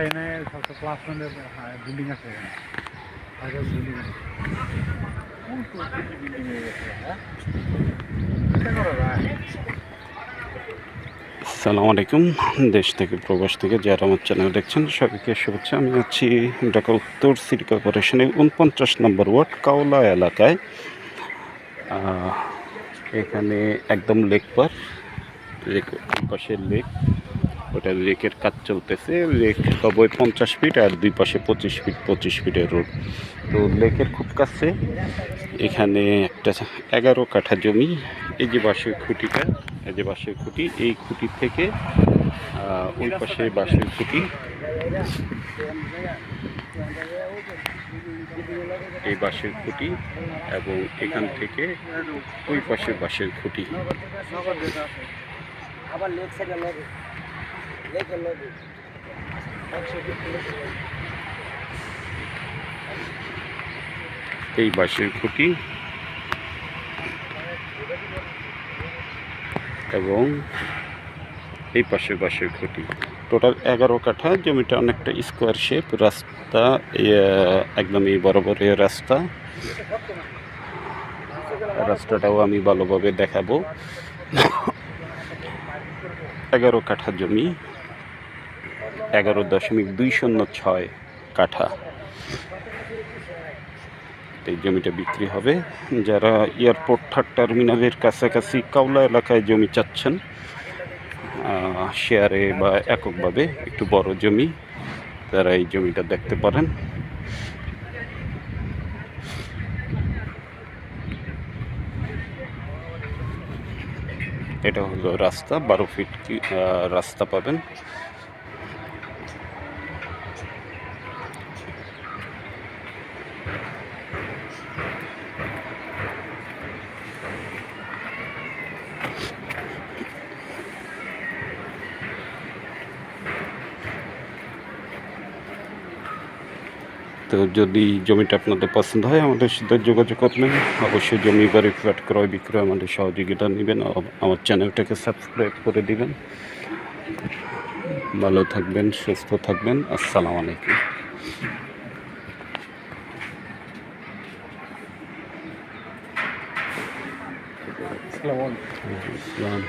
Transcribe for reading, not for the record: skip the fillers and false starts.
এখানে সবচেয়ে ক্লাসমেন্টের বিল্ডিং আছে এখানে আগের বিল্ডিং আছে বিল্ডিং হয়ে গেছে হ্যাঁ চিন্তা করা যায়। আসসালামু আলাইকুম। দেশ থেকে প্রবাস থেকে যারা আমার চ্যানেল দেখছেন সবাইকে শুভেচ্ছা। আমি আছি ঢাকা উত্তর সিটি কর্পোরেশনের 49 নম্বর ওয়ার্ড কাওলা এলাকায়। এখানে একদম লেক পার, লেক পাশে লেক, ওটা লেকের কাজ চলতেছে। লেক হবে 50 ফিট আর দুই পাশে 25 ফিটের রোড। তো লেকের খুব কাছে এখানে একটা 11 কাঠা জমি। এই যে বাঁশের খুঁটিটা, এই যে বাঁশের খুঁটি, এই খুঁটি থেকে ওই পাশে বাঁশের খুঁটি, এই বাঁশের খুঁটি এবং এখান থেকে ওই পাশে বাঁশের খুঁটি। এই বাঁশের খুঁটি এবং এই পাশে বাঁশের খুঁটি, টোটাল 11 কাঠা জমিটা। অনেকটা স্কোয়ার শেপ, রাস্তা একদম এই বরাবরের রাস্তাটাও আমি ভালোভাবে দেখাবো। 11 কাঠা জমি, 11.206 কাঠা। এই জমিটা বিক্রি হবে। যারা এয়ারপোর্ট টার্মিনালের কাছাকাছি কাওলা এলাকায় জমি চাচ্ছেন, শেয়ারে বা এককভাবে একটু বড় জমি, তারা এই জমিটা দেখতে পারেন। এটা হলো রাস্তা, 12 ফিট রাস্তা পাবেন। তো যদি জমিটা আপনাদের পছন্দ হয় আমাদের সাথে যোগাযোগ করবেন। অবশ্যই জমি বাড়ি ফ্ল্যাট ক্রয় বিক্রয় আমাদের সহযোগিতা নেবেন। আমার চ্যানেলটাকে সাবস্ক্রাইব করে দিবেন। ভালো থাকবেন, সুস্থ থাকবেন। আসসালামু আলাইকুম। আসসালাম।